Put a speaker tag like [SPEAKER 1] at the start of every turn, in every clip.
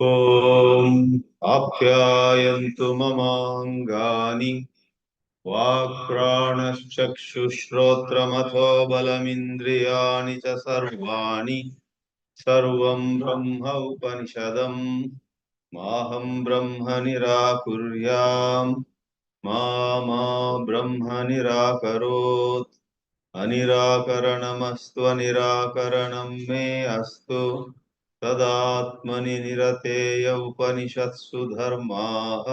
[SPEAKER 1] ॐ आप्यायन्तु ममाङ्गानि वाक्प्राणश्चक्षुश्रोत्रमथो बलमिन्द्रियाणि च सर्वाणि सर्वं ब्रह्म उपनिषदम् माहं ब्रह्म निराकुर्याम् मा ब्रह्म निराकरोत् अनिराकरणमस्तु अनिराकरणं मे अस्तु तदात्मनि निरतेय उपनिषत्सु धर्माः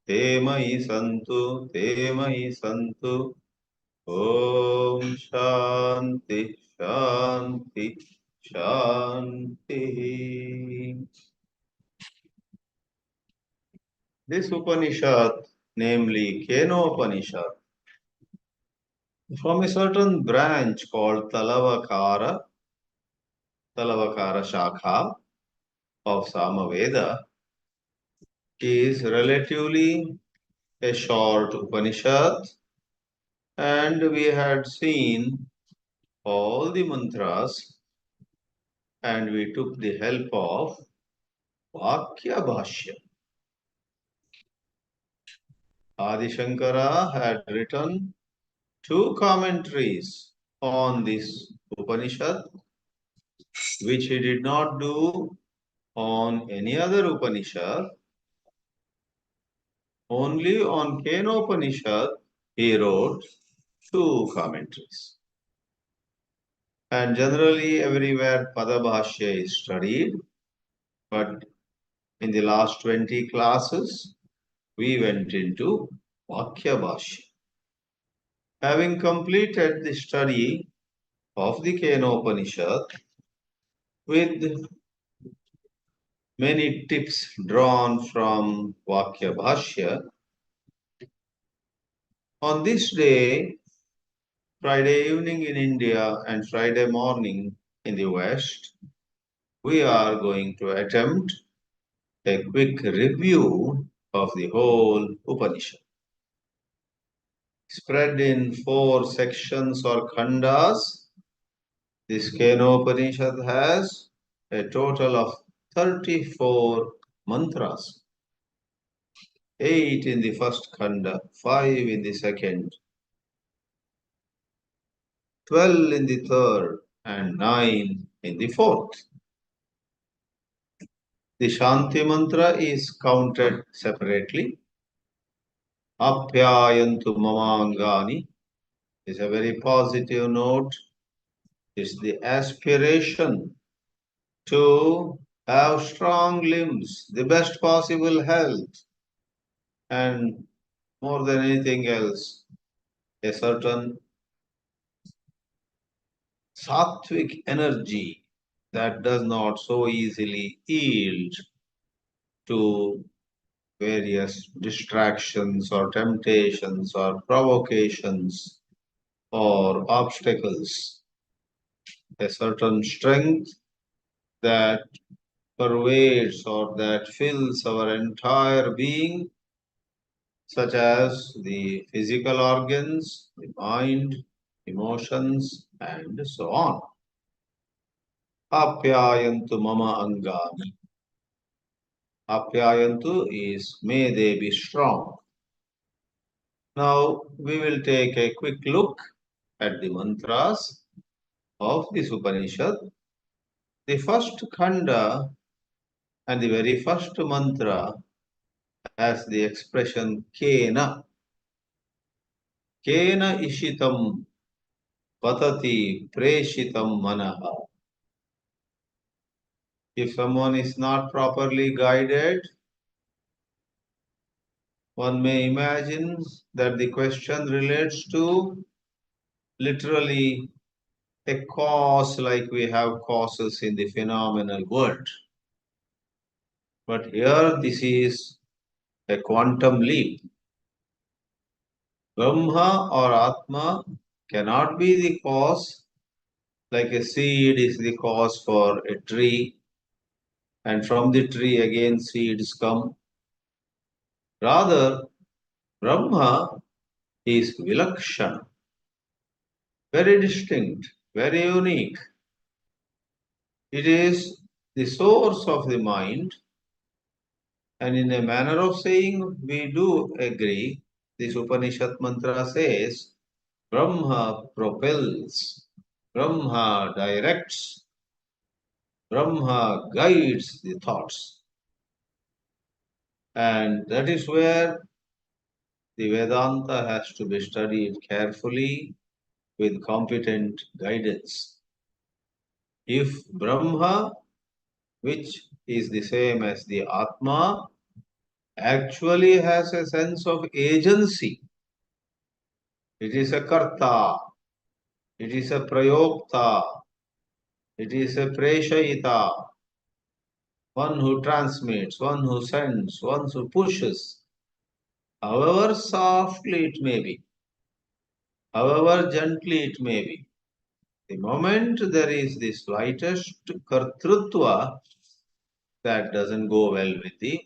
[SPEAKER 1] ते मयि सन्तु ॐ शान्ति शान्ति शान्तिः. This Upanishad, namely Kenopanishad, from a certain branch called Talavakara Shakha of Samaveda, is relatively a short Upanishad, and we had seen all the mantras and we took the help of vākya-bhāshya. Adi Shankara had written 2 commentaries on this Upanishad, which he did not do on any other Upanishad. Only on Kenopanishad he wrote 2 commentaries. And generally everywhere Pada-bhashya is studied, but in the last 20 classes we went into vākya-bhāshya. Having completed the study of the Kenopanishad with many tips drawn from vākya-bhāshya, on this day, Friday evening in India and Friday morning in the West, we are going to attempt a quick review of the whole Upanishad. Spread in 4 sections or khandas, this Kenopanishad has a total of 34 mantras. 8 in the first khanda, 5 in the second, 12 in the third, and 9 in the fourth. The Shanti mantra is counted separately. Apyayantu mamangani is a very positive note. It's the aspiration to have strong limbs, the best possible health, and more than anything else, a certain sattvic energy that does not so easily yield to various distractions or temptations or provocations or obstacles. A certain strength that pervades or that fills our entire being, such as the physical organs, the mind, emotions, and so on. Apyayantu mama angani. Apyayantu is may they be strong. Now we will take a quick look at the mantras of this Upanishad. The first khanda and the very first mantra has the expression Kena. Kena ishitam patati preshitam manaha. If someone is not properly guided, one may imagine that the question relates to literally a cause like we have causes in the phenomenal world. But here this is a quantum leap. Brahma or Atma cannot be the cause, like a seed is the cause for a tree, and from the tree again seeds come. Rather, Brahma is Vilakshana, very distinct, very unique. It is the source of the mind, And in a manner of saying, we do agree. This Upanishad mantra says, Brahma propels, Brahma directs, Brahma guides the thoughts. And that is where the Vedanta has to be studied carefully with competent guidance. If Brahma, which is the same as the Atma, actually has a sense of agency, it is a Karta, it is a Prayokta, it is a Preshayita, one who transmits, one who sends, one who pushes, however softly it may be, however gently it may be. The moment there is the slightest kartrutva, that doesn't go well with the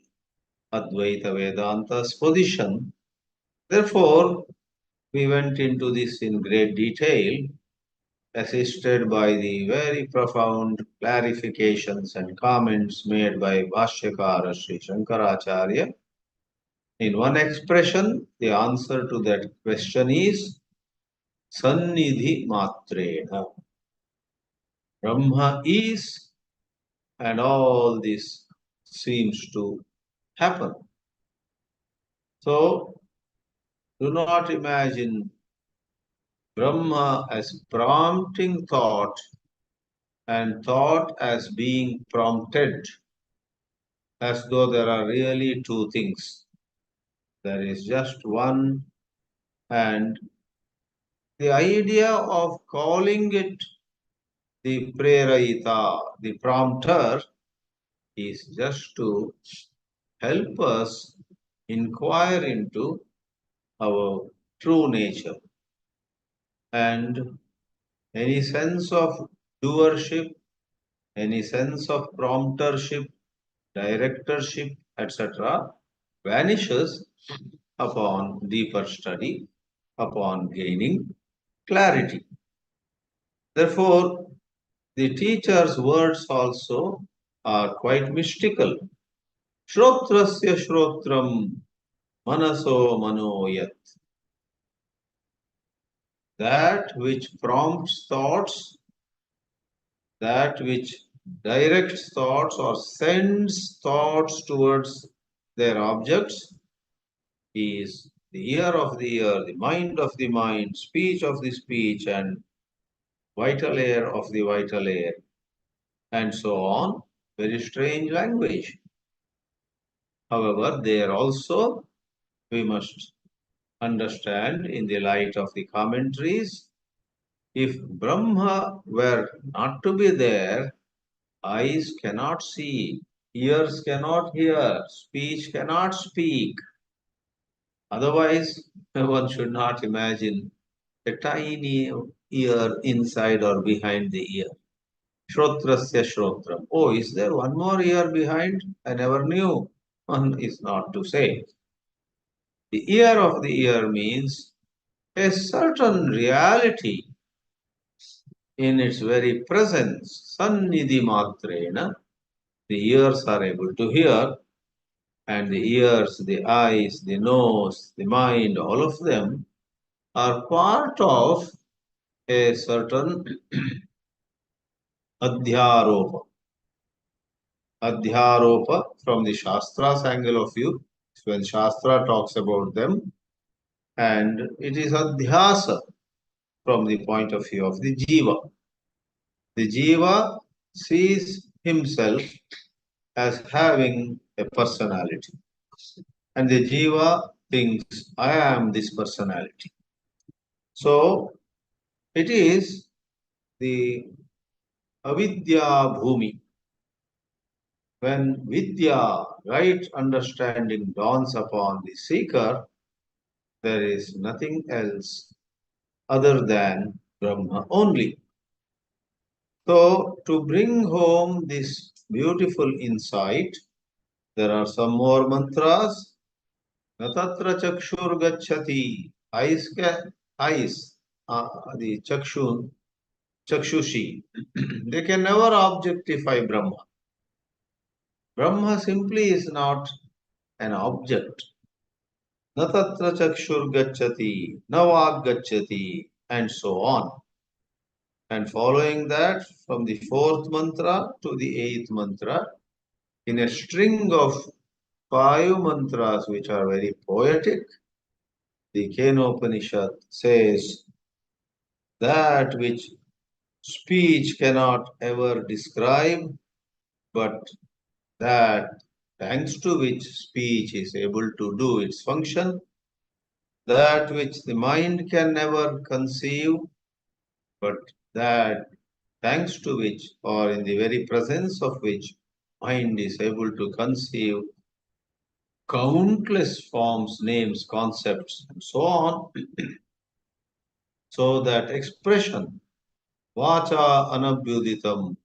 [SPEAKER 1] Advaita Vedanta's position. Therefore, we went into this in great detail, assisted by the very profound clarifications and comments made by Bhashyakara Sri Shankaracharya. In one expression, the answer to that question is Sannidhi Matrena. Brahma is, and all this seems to happen. So, do not imagine Brahma as prompting thought and thought as being prompted, as though there are really two things. There is just one, and the idea of calling it the prerayita, the prompter, is just to help us inquire into our true nature. And any sense of doership, any sense of promptership, directorship, etc., vanishes upon deeper study, upon gaining clarity. Therefore, the teacher's words also are quite mystical. Shrotrasya shrotram manaso manoyat. That which prompts thoughts, that which directs thoughts or sends thoughts towards their objects is the ear of the ear, the mind of the mind, speech of the speech, and vital air of the vital air, and so on. Very strange language. However, there also we must understand in the light of the commentaries, if Brahma were not to be there, eyes cannot see, ears cannot hear, speech cannot speak. Otherwise, one should not imagine a tiny ear inside or behind the ear. Shrotrasya shrotram. Oh, is there one more ear behind? I never knew. One is not to say. The ear of the ear means a certain reality in its very presence. Sannidhi matrena. The ears are able to hear, and the ears, the eyes, the nose, the mind, all of them are part of a certain adhyaropa. Adhyaropa from the Shastra's angle of view, when Shastra talks about them, and it is adhyasa from the point of view of the jiva. The jiva sees himself as having a personality, and the jiva thinks, I am this personality. So, it is the avidya bhumi. When vidya, right understanding, dawns upon the seeker, there is nothing else other than Brahma only. So, to bring home this beautiful insight, there are some more mantras. Natatra chakshur gacchati. Eyes, the chakshushi. They can never objectify Brahma. Brahma simply is not an object. Na tatra chakshur gacchati, na vak gacchati, and so on. And following that, from the fourth mantra to the eighth mantra, in a string of 5 mantras which are very poetic, the Kenopanishad says that which speech cannot ever describe, but that thanks to which speech is able to do its function, that which the mind can never conceive, but that thanks to which, or in the very presence of which, mind is able to conceive countless forms, names, concepts, and so on. So that expression, vacha anabhyuditam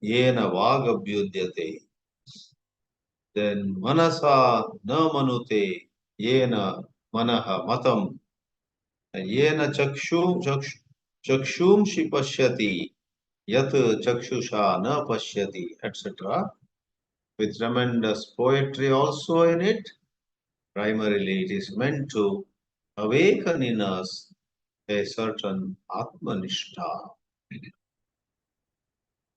[SPEAKER 1] yena vagabhyudyate, then manasa na manute yena manaha matam, yena chakshumshi pashyati yat chakshusha na pashyati, etc. With tremendous poetry also in it. Primarily, it is meant to awaken in us a certain Atmanishta.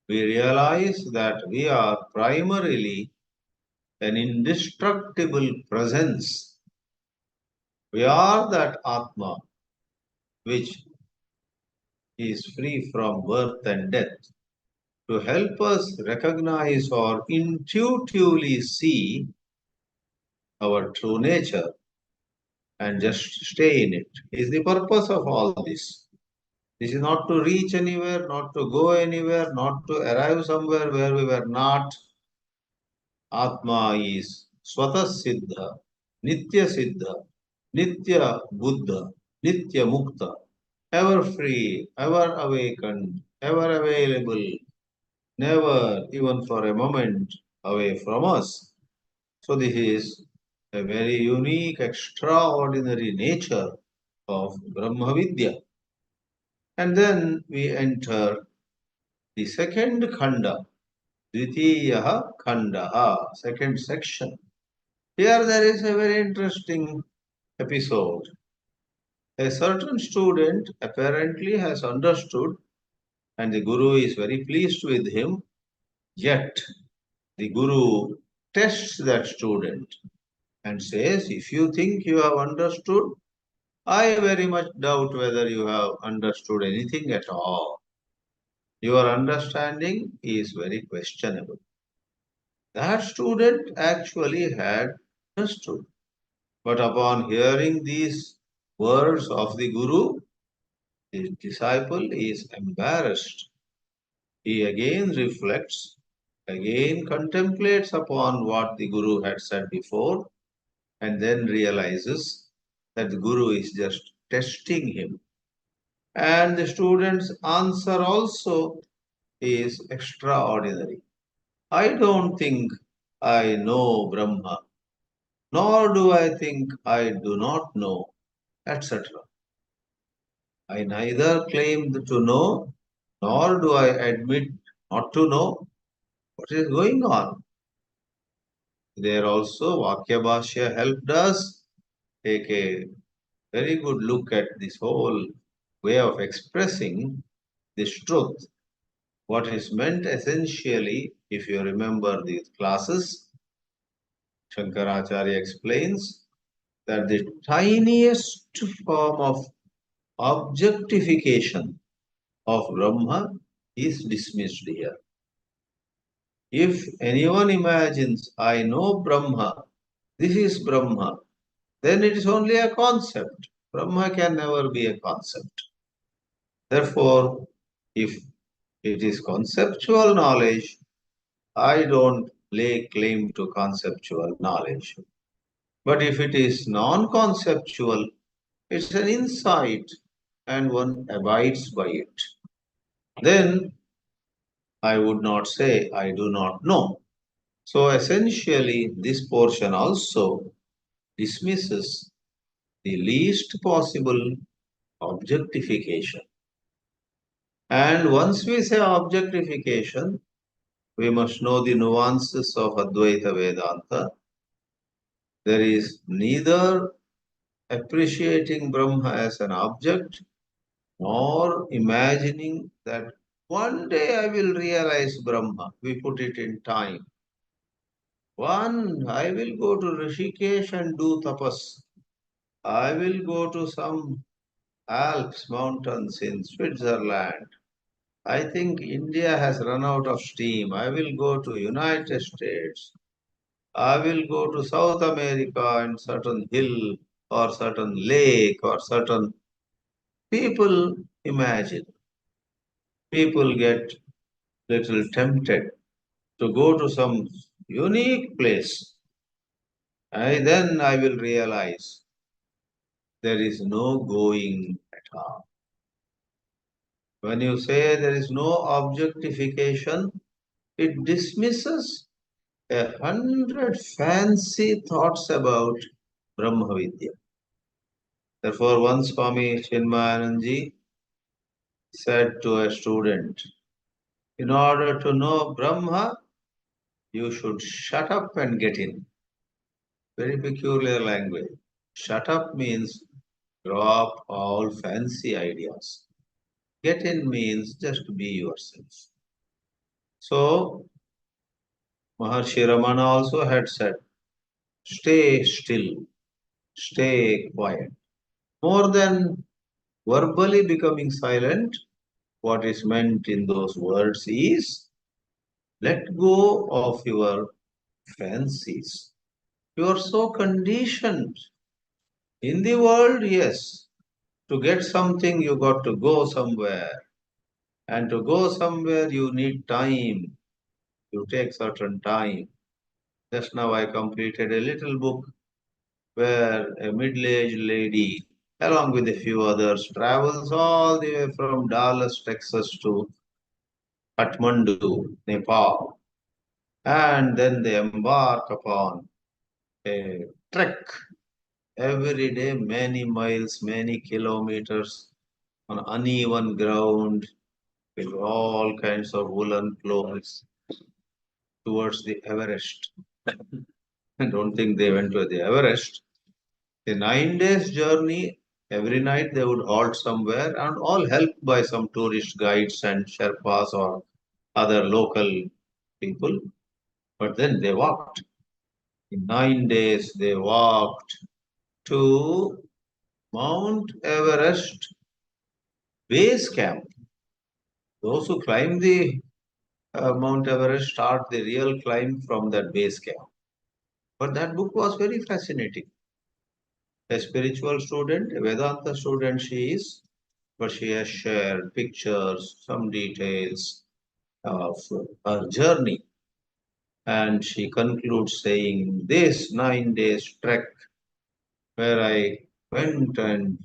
[SPEAKER 1] We realize that we are primarily an indestructible presence. We are that Atma which is free from birth and death. To help us recognize or intuitively see our true nature and just stay in it is the purpose of all this. This is not to reach anywhere, not to go anywhere, not to arrive somewhere where we were not. Atma is Swata Siddha, Nitya Siddha, Nitya Buddha, Nitya Mukta, ever free, ever awakened, ever available, never even for a moment away from us. So this is a very unique, extraordinary nature of Brahma Vidya. And then we enter the second khanda, Dvitiyaha Khandaha, second section. Here there is a very interesting episode. A certain student apparently has understood, and the Guru is very pleased with him, yet the Guru tests that student and says, if you think you have understood, I very much doubt whether you have understood anything at all. Your understanding is very questionable. That student actually had understood. But upon hearing these words of the Guru, the disciple is embarrassed. He again reflects, again contemplates upon what the Guru had said before, and then realizes that the Guru is just testing him. And the student's answer also is extraordinary. I don't think I know Brahma, nor do I think I do not know, etc. I neither claim to know, nor do I admit not to know what is going on. There also, vākya-bhāshya helped us take a very good look at this whole way of expressing this truth. What is meant essentially, if you remember these classes, Shankaracharya explains that the tiniest form of objectification of Brahma is dismissed here. If anyone imagines, I know Brahma, this is Brahma, then it is only a concept. Brahma can never be a concept. Therefore, if it is conceptual knowledge, I don't lay claim to conceptual knowledge. But if it is non-conceptual, it's an insight and one abides by it. Then I would not say I do not know. So essentially, this portion also dismisses the least possible objectification. And once we say objectification, we must know the nuances of Advaita Vedanta. There is neither appreciating Brahma as an object nor imagining that one day I will realize Brahma. We put it in time. I will go to Rishikesh and do tapas. I will go to some Alps mountains in Switzerland. I think India has run out of steam. I will go to United States. I will go to South America and certain hill or certain lake or certain people imagine. People get little tempted to go to some unique place. And then I will realize there is no going at all. When you say there is no objectification, it dismisses 100 fancy thoughts about Brahma Vidya. Therefore, once Swami Chinmayananji said to a student, in order to know Brahma, you should shut up and get in. Very peculiar language. Shut up means drop all fancy ideas. Get in means just be yourself. So, Maharshi Ramana also had said, stay still, stay quiet. More than verbally becoming silent, what is meant in those words is let go of your fancies. You are so conditioned. In the world, yes, to get something, you got to go somewhere. And to go somewhere, you need time. You take certain time. Just now, I completed a little book where a middle-aged lady, along with a few others, travels all the way from Dallas, Texas to Kathmandu, Nepal. And then they embark upon a trek every day, many miles, many kilometers on uneven ground with all kinds of woolen clothes towards the Everest. I don't think they went to the Everest. A 9 days journey, every night they would halt somewhere and all helped by some tourist guides and Sherpas or other local people. But then they walked. In 9 days, they walked to Mount Everest base camp. Those who climb the Mount Everest start the real climb from that base camp. But that book was very fascinating. A spiritual student, a Vedanta student she is, but she has shared pictures, some details of her journey. And she concludes saying, this 9 days trek where I went and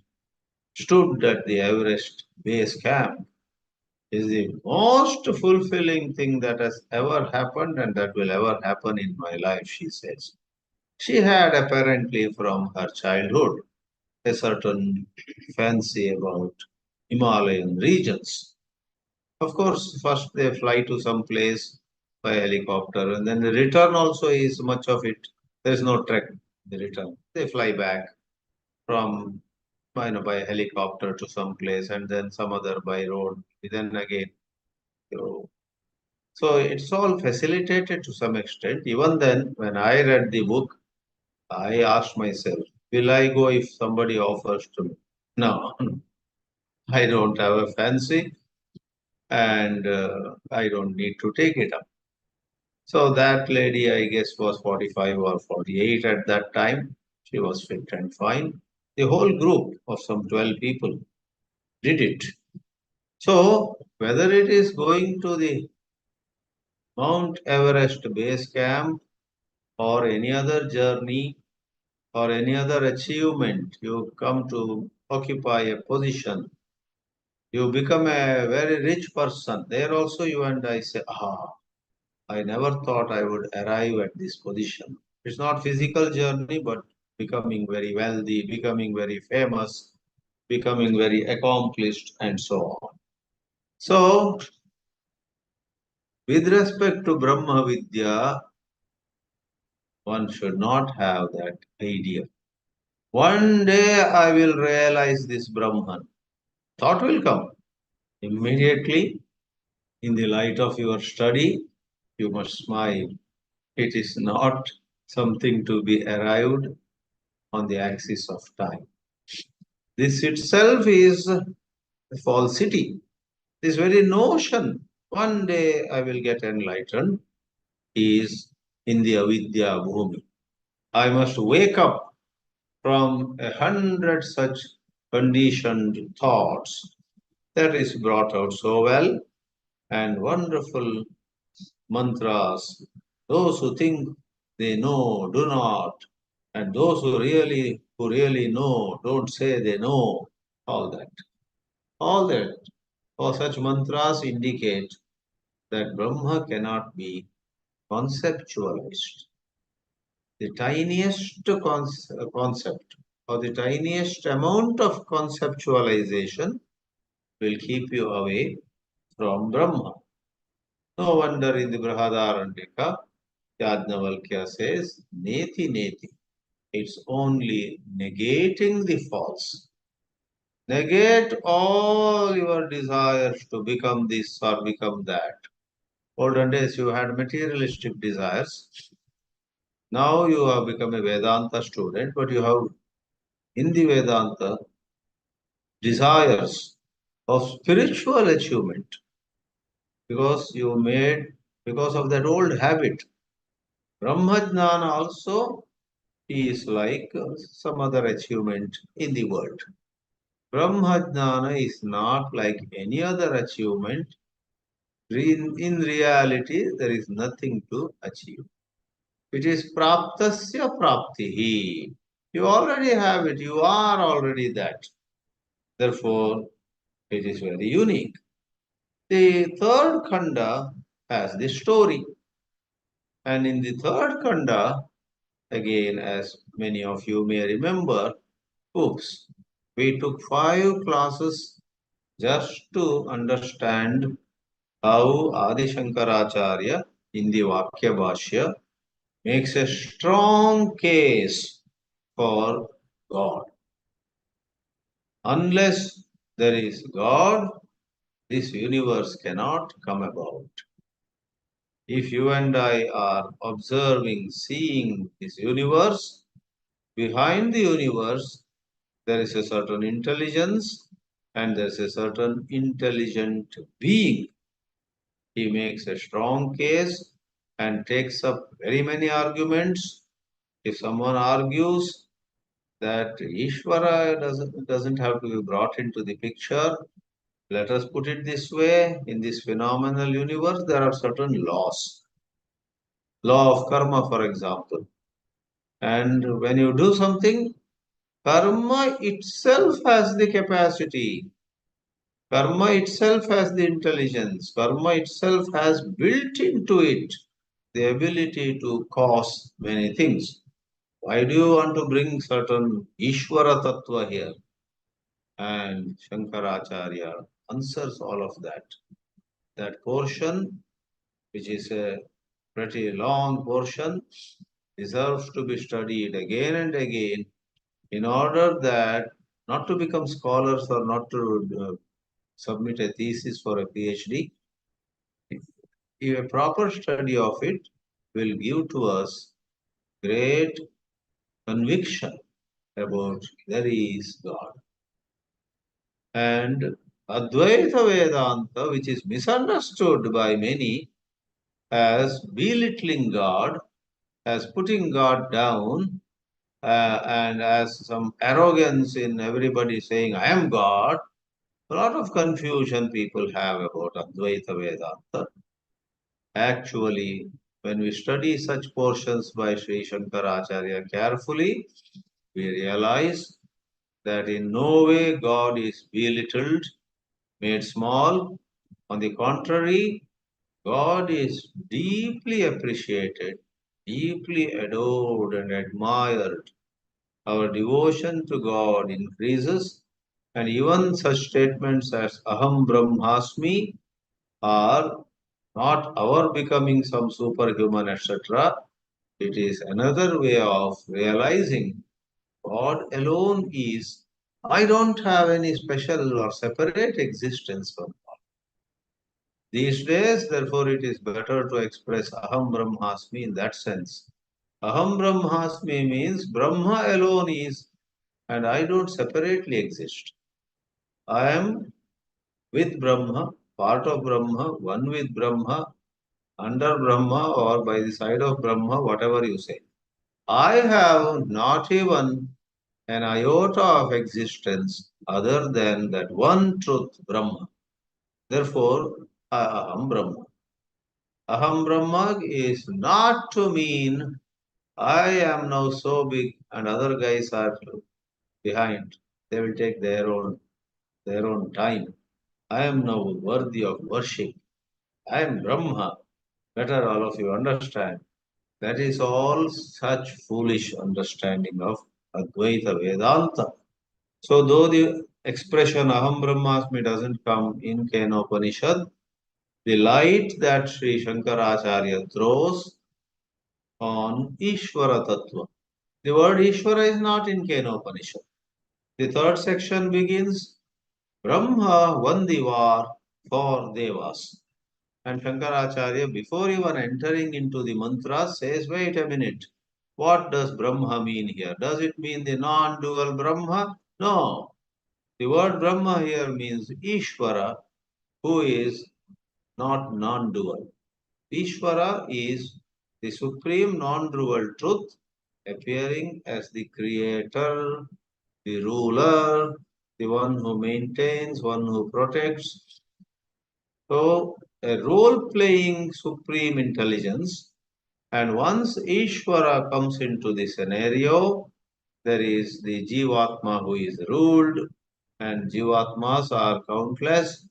[SPEAKER 1] stood at the Everest base camp is the most fulfilling thing that has ever happened and that will ever happen in my life, she says. She had apparently from her childhood a certain fancy about Himalayan regions. Of course, first they fly to some place by helicopter, and then the return also is much of it. There is no trek. The return they fly back from by helicopter to some place, and then some other by road. Then again, so, so it's all facilitated to some extent. Even then, when I read the book, I asked myself, "Will I go if somebody offers to me?" No, I don't have a fancy, and I don't need to take it up. So that lady, I guess, was 45 or 48 at that time. She was fit and fine. The whole group of some 12 people did it. So whether it is going to the Mount Everest base camp or any other journey or any other achievement, you come to occupy a position, you become a very rich person. There also you and I say, I never thought I would arrive at this position. It's not physical journey, but becoming very wealthy, becoming very famous, becoming very accomplished, and so on. So, with respect to Brahma Vidya, One should not have that idea. One day I will realize this Brahman. Thought will come. Immediately, in the light of your study, you must smile. It is not something to be arrived on the axis of time. This itself is a falsity. This very notion, one day I will get enlightened, is in the avidya bhumi. I must wake up from 100 such conditioned thoughts. That is brought out so well, and wonderful mantras. Those who think they know do not, and those who really know don't say they know. All that, all that, all such mantras indicate that Brahma cannot be conceptualized. The tiniest concept or the tiniest amount of conceptualization will keep you away from Brahma. No wonder in the Brihadaranyaka, Yajnavalkya says, Neti Neti. It's only negating the false. Negate all your desires to become this or become that. Olden days you had materialistic desires. Now you have become a Vedanta student, but you have in the Vedanta desires of spiritual achievement because of that old habit. Brahmajnana also is like some other achievement in the world. Brahmajnana is not like any other achievement. In reality, there is nothing to achieve. It is praptasya praptihi. You already have it. You are already that. Therefore, it is very unique. The third khanda has the story. And in the third khanda, again, as many of you may remember, oops, we took 5 classes just to understand how Adi Shankaracharya in the vākya-bhāshya makes a strong case for God. Unless there is God, this universe cannot come about. If you and I are observing, seeing this universe, behind the universe, there is a certain intelligence and there is a certain intelligent being. He makes a strong case and takes up very many arguments. If someone argues that Ishvara doesn't have to be brought into the picture, let us put it this way, in this phenomenal universe, there are certain laws. Law of karma, for example. And when you do something, karma itself has the capacity. Karma itself has the intelligence. Karma itself has built into it the ability to cause many things. Why do you want to bring certain Ishvara Tattva here? And Shankaracharya answers all of that. That portion, which is a pretty long portion, deserves to be studied again and again in order that not to become scholars or not to submit a thesis for a PhD. If a proper study of it will give to us great conviction about there is God. And Advaita Vedanta, which is misunderstood by many as belittling God, as putting God down, and as some arrogance in everybody saying, I am God. A lot of confusion people have about Advaita Vedanta. Actually, when we study such portions by Sri Shankaracharya carefully, we realize that in no way God is belittled, made small. On the contrary, God is deeply appreciated, deeply adored and admired. Our devotion to God increases, and even such statements as Aham Brahmasmi are not our becoming some superhuman, etc. It is another way of realizing God alone is. I don't have any special or separate existence from God. These days, therefore, it is better to express Aham Brahmasmi in that sense. Aham Brahmasmi means Brahma alone is, and I don't separately exist. I am with Brahma, part of Brahma, one with Brahma, under Brahma, or by the side of Brahma, whatever you say. I have not even an iota of existence other than that one truth, Brahma. Therefore, Aham Brahma. Aham Brahma is not to mean I am now so big and other guys are behind. They will take their own time. I am now worthy of worship. I am Brahma. Better all of you understand. That is all such foolish understanding of Advaita Vedanta. So, though the expression Aham Brahmasmi doesn't come in Kenopanishad, the light that Sri Shankaracharya throws on Ishvara Tattva. The word Ishvara is not in Kenopanishad. The third section begins Brahma Vandivar for Devas. And Shankaracharya, before even entering into the mantra, says, wait a minute, what does Brahma mean here? Does it mean the non dual Brahma? No. The word Brahma here means Ishvara, who is not non dual. Ishvara is the supreme non dual truth appearing as the creator, the ruler, the one who maintains, one who protects. So, a role playing supreme intelligence. And once Ishvara comes into the scenario, there is the Jivatma who is ruled, and Jivatmas are countless.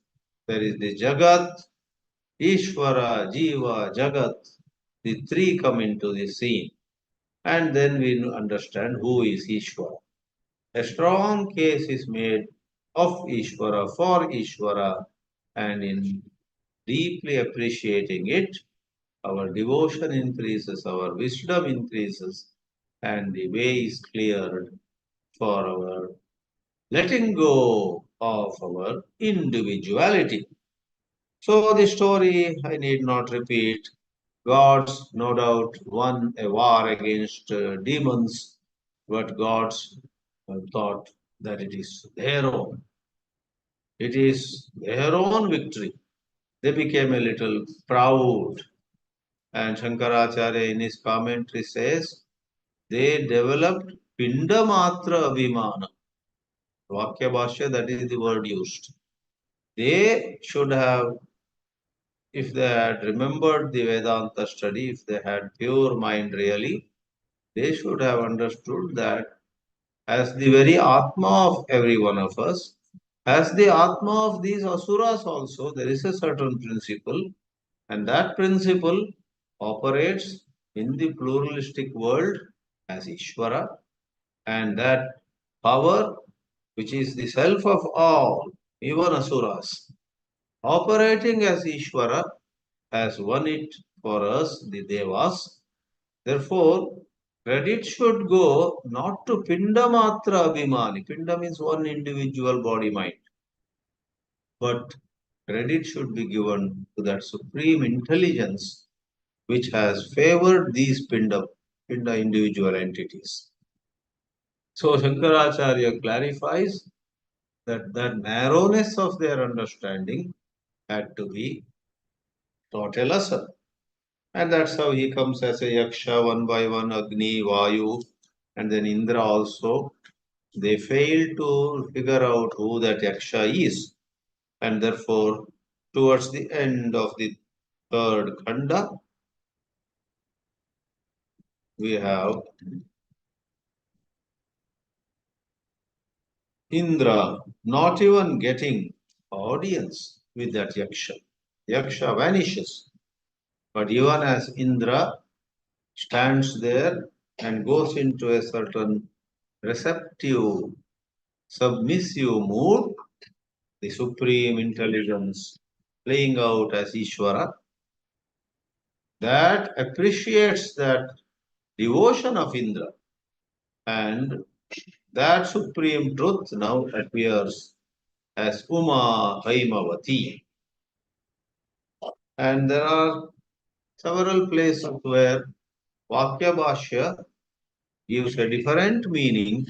[SPEAKER 1] There is the Jagat, Ishvara, Jiva, Jagat. The three come into the scene. And then we understand who is Ishvara. A strong case is made of Ishvara for Ishvara, and in deeply appreciating it, our devotion increases, our wisdom increases, and the way is cleared for our letting go of our individuality. So, the story I need not repeat. Gods, no doubt, won a war against demons, but gods thought that it is their own. It is their own victory. They became a little proud. And Shankaracharya in his commentary says they developed Pindamatra Abhimana. Vakya-bhāshya, that is the word used. They should have, if they had remembered the Vedanta study, if they had pure mind really, they should have understood that as the very Atma of every one of us, as the Atma of these Asuras also, there is a certain principle, and that principle operates in the pluralistic world as Ishvara, and that power, which is the self of all, even Asuras, operating as Ishvara, has won it for us, the Devas. Therefore, credit should go not to Pindamatra Abhimani. Pinda means one individual body mind. But credit should be given to that supreme intelligence which has favored these Pinda individual entities. So Shankaracharya clarifies that the narrowness of their understanding had to be taught a lesson. And that's how he comes as a Yaksha one by one, Agni, Vayu, and then Indra also. They fail to figure out who that Yaksha is. And therefore, towards the end of the third Khanda, we have Indra not even getting audience with that Yaksha. Yaksha vanishes. But even as Indra stands there and goes into a certain receptive, submissive mood, the supreme intelligence playing out as Ishvara, that appreciates that devotion of Indra. And that supreme truth now appears as Uma Haimavati. And there are several places where vākya-bhāshya gives a different meaning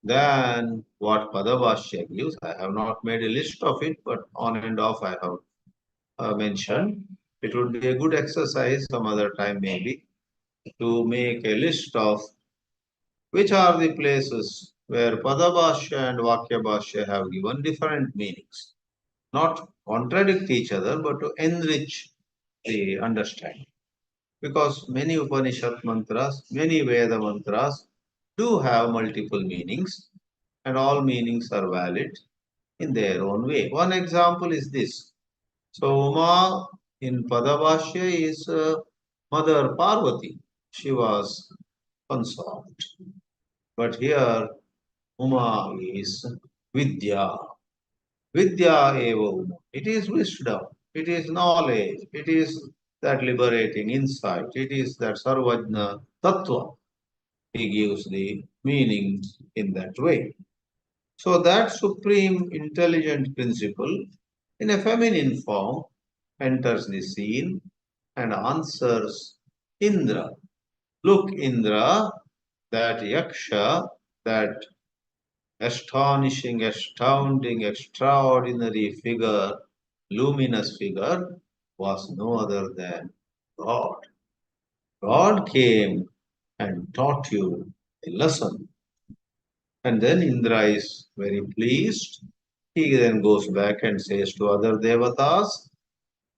[SPEAKER 1] than what pada-bhāshya gives. I have not made a list of it, but on and off I have mentioned. It would be a good exercise some other time maybe to make a list of which are the places where pada-bhāshya and vakya-bhāshya have given different meanings. Not contradict each other, but to enrich the understanding. Because many Upanishad mantras, many Veda mantras do have multiple meanings, and all meanings are valid in their own way. One example is this. So, Uma in Padabhashya is Mother Parvati. She was consort. But here, Uma is Vidya. Vidya eva Uma. It is wisdom. It is knowledge. It is that liberating insight. It is that Sarvajna Tattva. He gives the meaning in that way. So that supreme intelligent principle in a feminine form enters the scene and answers Indra. Look, Indra, that Yaksha, that astonishing, astounding, extraordinary figure, luminous figure, was no other than God. God came and taught you a lesson. And then Indra is very pleased. He then goes back and says to other devatas,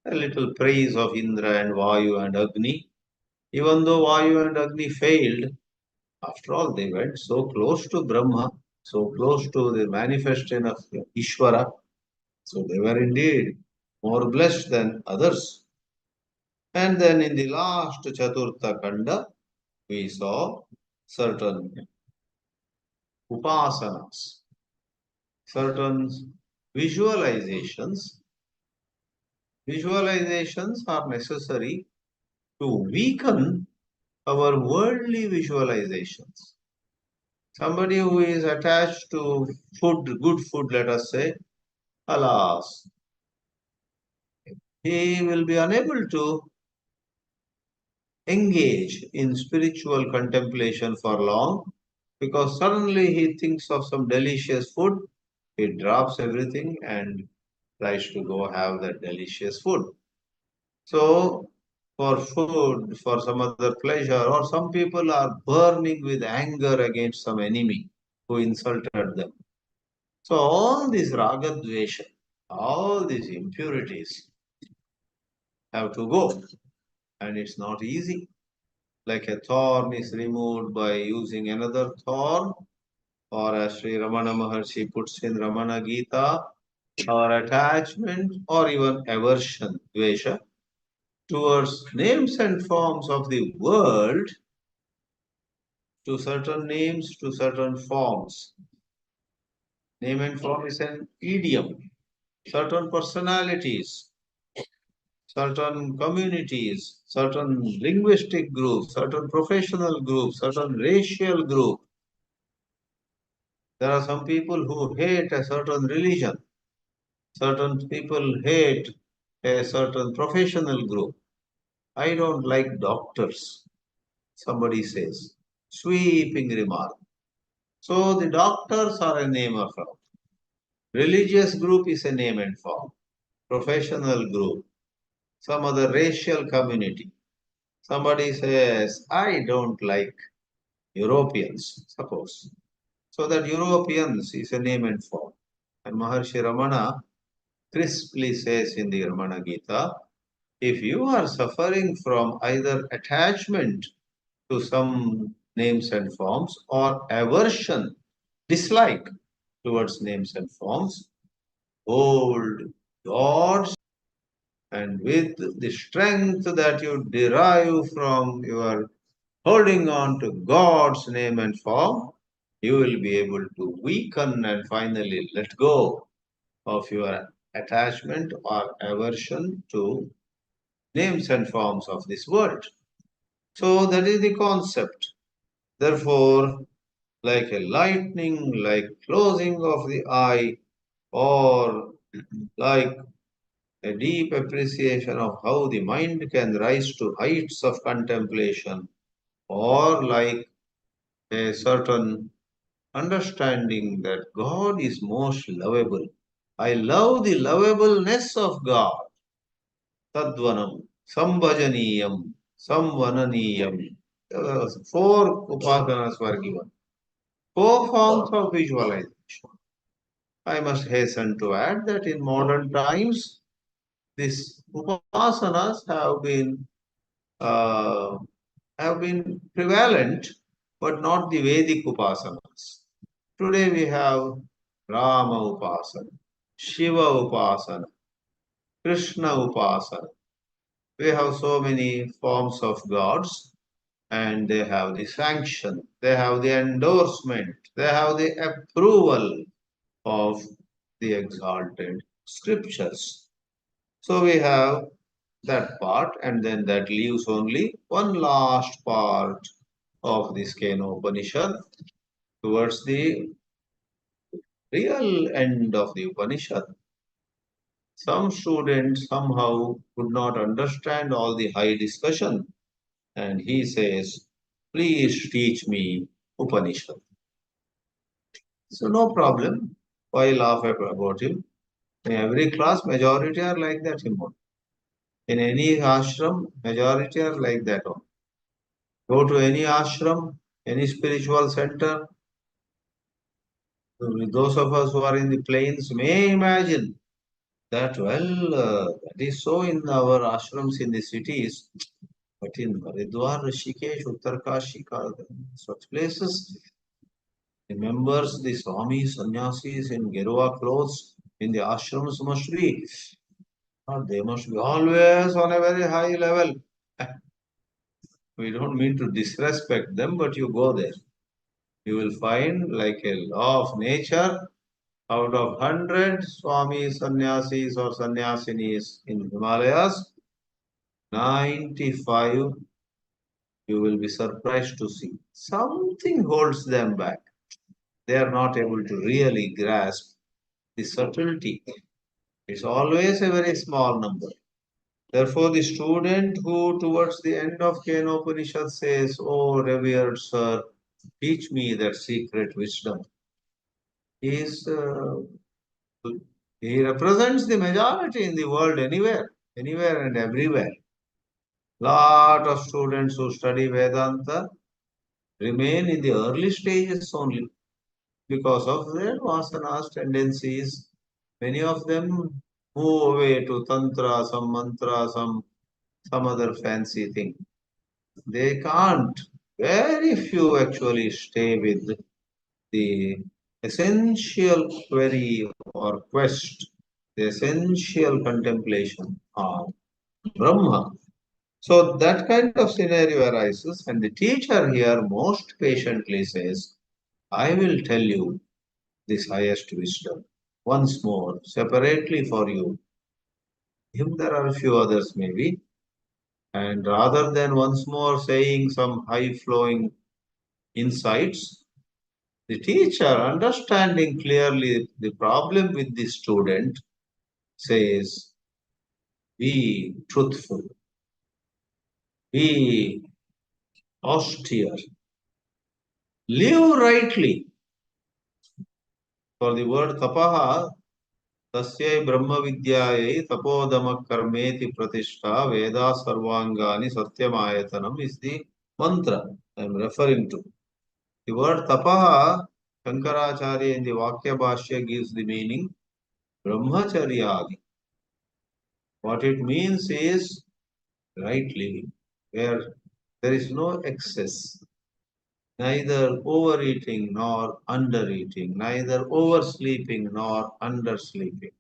[SPEAKER 1] a little praise of Indra and Vayu and Agni. Even though Vayu and Agni failed, after all, they went so close to Brahma, so close to the manifestation of Ishvara. So they were indeed more blessed than others. And then in the last Chaturtha Kanda, we saw certain upasanas, certain visualizations. Visualizations are necessary to weaken our worldly visualizations. Somebody who is attached to food, good food, let us say, alas, he will be unable to engage in spiritual contemplation for long because suddenly he thinks of some delicious food, he drops everything and tries to go have that delicious food. So, for food, for some other pleasure, or some people are burning with anger against some enemy who insulted them. So, all these ragadvesha, all these impurities have to go, and it's not easy. Like a thorn is removed by using another thorn, or as Sri Ramana Maharshi puts in Ramana Gita, or attachment, or even aversion, dvesha, towards names and forms of the world, to certain names, to certain forms. Name and form is an idiom. Certain personalities, certain communities, certain linguistic groups, certain professional groups, certain racial group. There are some people who hate a certain religion. Certain people hate a certain professional group. I don't like doctors, somebody says. Sweeping remark. So the doctors are a name of form. Religious group is a name and form. Professional group. Some other racial community. Somebody says, I don't like Europeans, suppose. So that Europeans is a name and form. And Maharshi Ramana crisply says in the Ramana Gita, if you are suffering from either attachment to some names and forms or aversion, dislike towards names and forms, hold God's and with the strength that you derive from your holding on to God's name and form, you will be able to weaken and finally let go of your attachment or aversion to names and forms of this world. So that is the concept. Therefore, like a lightning, like closing of the eye, or like a deep appreciation of how the mind can rise to heights of contemplation, or like a certain understanding that God is most lovable. I love the lovableness of God. Tadvanam, Sambhajaniyam, Samvananiyam. Four upasanas were given. Four forms of visualization. I must hasten to add that in modern times, these upasanas uh, have been prevalent, but not the Vedic upasanas. Today we have Rama upasana, Shiva upasana, Krishna upasana. We have so many forms of gods, and they have the sanction, they have the endorsement, they have the approval of the exalted scriptures. So we have that part, and then that leaves only one last part of this Kena-Upanishad towards the real end of the Upanishad. Some students somehow could not understand all the high discussion, and he says, please teach me Upanishad. So no problem. Why laugh about him? In every class, majority are like that. In any ashram, majority are like that. Go to any ashram, any spiritual center. Those of us who are in the plains may imagine that, well, that is so in our ashrams in the cities, but in Haridwar, Rishikesh, Uttarkashi, such places, the members, the swamis, sannyasis in Gerua clothes in the ashrams must be, they must be always on a very high level. We don't mean to disrespect them, but you go there. You will find, like a law of nature, out of 100 swamis, sannyasis, or sannyasinis in Himalayas, 95, you will be surprised to see something holds them back. They are not able to really grasp the subtlety. It's always a very small number. Therefore, the student who towards the end of Kenopanishad says, oh, revered sir, teach me that secret wisdom, is he represents the majority in the world anywhere and everywhere. Lot of students who study Vedanta remain in the early stages only because of their vasanas, tendencies. Many of them move away to tantra, some mantra, some other fancy thing. They can't. Very few actually stay with the essential query or quest, the essential contemplation of Brahma. So that kind of scenario arises, and the teacher here most patiently says, I will tell you this highest wisdom once more, separately for you. If there are a few others, maybe, and rather than once more saying some high flowing insights, the teacher, understanding clearly the problem with the student, says, be truthful, be austere, live rightly. For the word tapaha, tasyai brahma vidyayai tapodama karmeti pratishtha veda sarvangani satyamayatanam is the mantra I am referring to. The word tapaha, Shankaracharya in the vākya-bhāshya gives the meaning brahmacharyadi. What it means is right living, where there is no excess, neither overeating nor undereating, neither oversleeping nor undersleeping,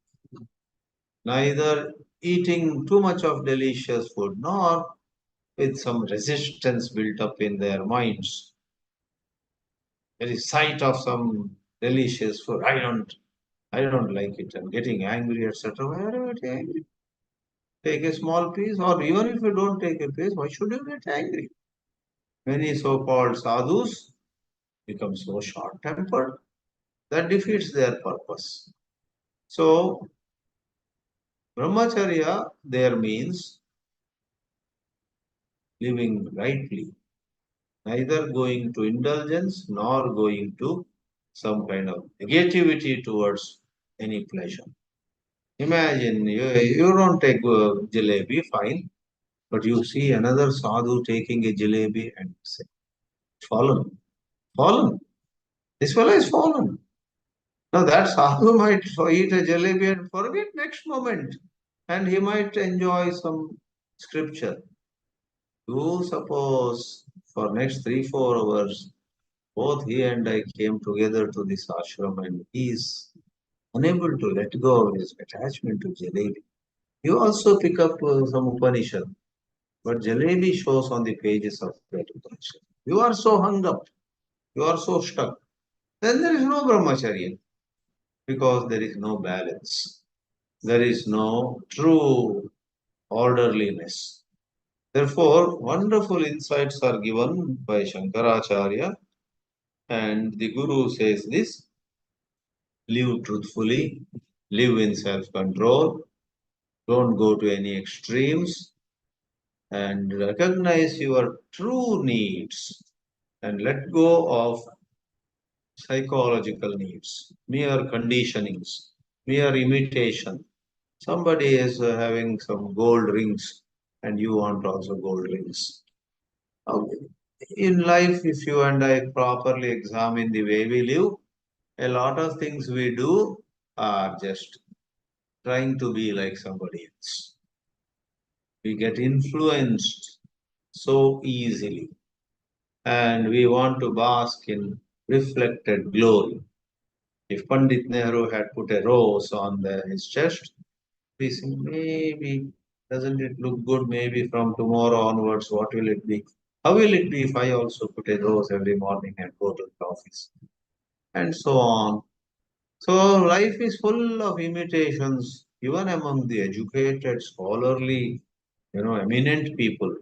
[SPEAKER 1] neither eating too much of delicious food nor with some resistance built up in their minds. There is sight of some delicious food. I don't like it. I'm getting angry, etc. Why are you getting angry? Take a small piece, or even if you don't take a piece, why should you get angry? Many so-called sadhus become so short-tempered that defeats their purpose. So, brahmacharya there means living rightly, neither going to indulgence nor going to some kind of negativity towards any pleasure. Imagine you don't take jalebi, fine, but you see another sadhu taking a jalebi and say, fallen, fallen. This fellow is fallen. Now that sadhu might eat a jalebi and forget next moment, and he might enjoy some scripture. You suppose for next 3-4 hours, both he and I came together to this ashram, and he is unable to let go of his attachment to jalebi. You also pick up some Upanishad, but jalebi shows on the pages of that Upanishad. You are so hung up, you are so stuck. Then there is no brahmacharya because there is no balance. There is no true orderliness. Therefore, wonderful insights are given by Shankaracharya, and the Guru says this: live truthfully, live in self control, don't go to any extremes, and recognize your true needs and let go of psychological needs, mere conditionings, mere imitation. Somebody is having some gold rings and you want also gold rings. Okay. In life, if you and I properly examine the way we live, a lot of things we do are just trying to be like somebody else. We get influenced so easily and we want to bask in reflected glory. If Pandit Nehru had put a rose on his chest, we say, maybe, doesn't it look good? Maybe from tomorrow onwards, what will it be? How will it be if I also put a rose every morning and go to the office? And so on. So life is full of imitations, even among the educated, scholarly, eminent people.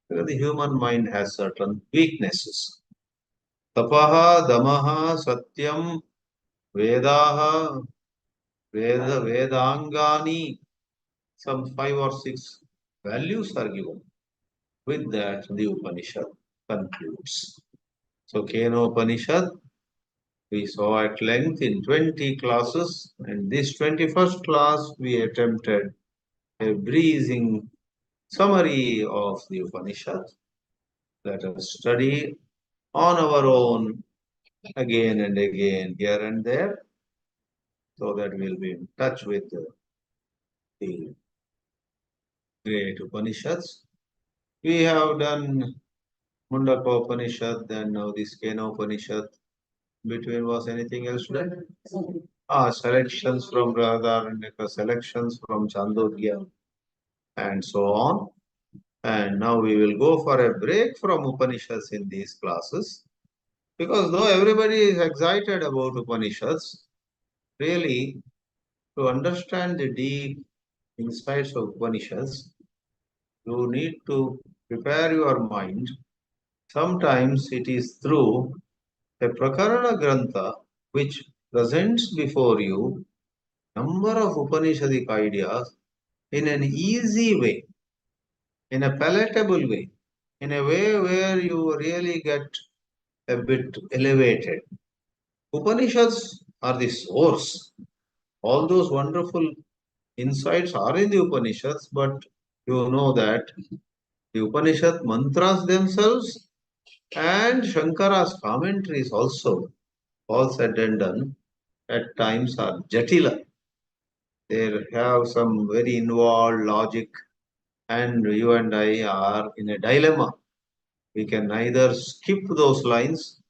[SPEAKER 1] Because the human mind has certain weaknesses. Tapaha, damaha, satyam, vedaha, vedangani, some 5 or 6 values are given. With that, the Upanishad concludes. So, Kenopanishad, we saw at length in 20 classes, and this 21st class, we attempted a breezing summary of the Upanishad. Let us study on our own again and again, here and there, so that we'll be in touch with the great Upanishads. We have done Mundaka Upanishad, then now this Kena-Upanishad. Between was anything else done? Selections from Radharanyaka, selections from Chandogya, and so on. And now we will go for a break from Upanishads in these classes. Because though everybody is excited about Upanishads, really, to understand the deep insights of Upanishads, you need to prepare your mind. Sometimes it is through a Prakarana Grantha which presents before you number of Upanishadic ideas in an easy way, in a palatable way, in a way where you really get a bit elevated. Upanishads are the source. All those wonderful insights are in the Upanishads, but you know that the Upanishad mantras themselves and Shankara's commentaries also, all said and done, at times are jatila. They have some very involved logic, and you and I are in a dilemma. We can neither skip those lines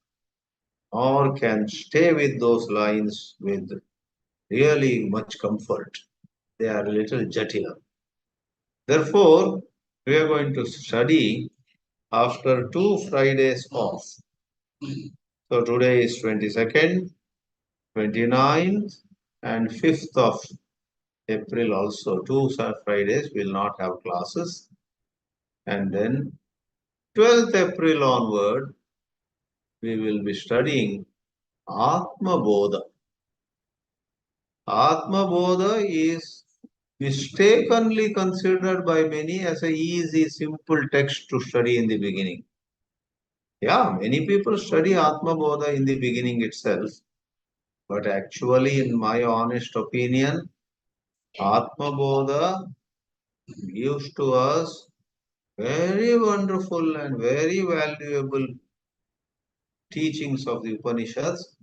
[SPEAKER 1] or can stay with those lines with really much comfort. They are a little jatila. Therefore, we are going to study after 2 Fridays off. So today is 22nd, 29th, and 5th of April also. 2 Fridays will not have classes. And then 12th April onward, we will be studying Atma Bodha. Atma Bodha is mistakenly considered by many as a easy, simple text to study in the beginning. Yeah, many people study Atma Bodha in the beginning itself. But actually, in my honest opinion, Atma Bodha gives to us very wonderful and very valuable teachings of the Upanishads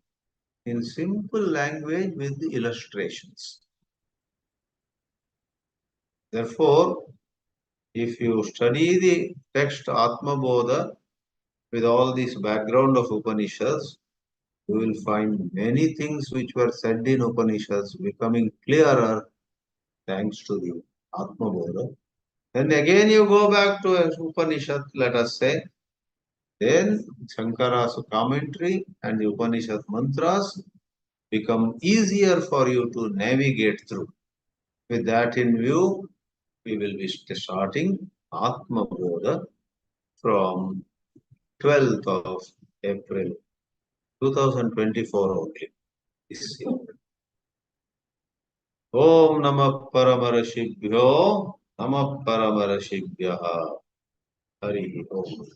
[SPEAKER 1] in simple language with the illustrations. Therefore, if you study the text Atma Bodha with all this background of Upanishads, you will find many things which were said in Upanishads becoming clearer thanks to the Atma Bodha. Then again you go back to Upanishad, let us say, then Shankara's commentary and the Upanishad mantras become easier for you to navigate through. With that in view, we will be starting Atma Bodha from 12th of April 2024 only. This year. Om Namah Paramarashibhyo Namah Paramarashibhyaha Hari Om.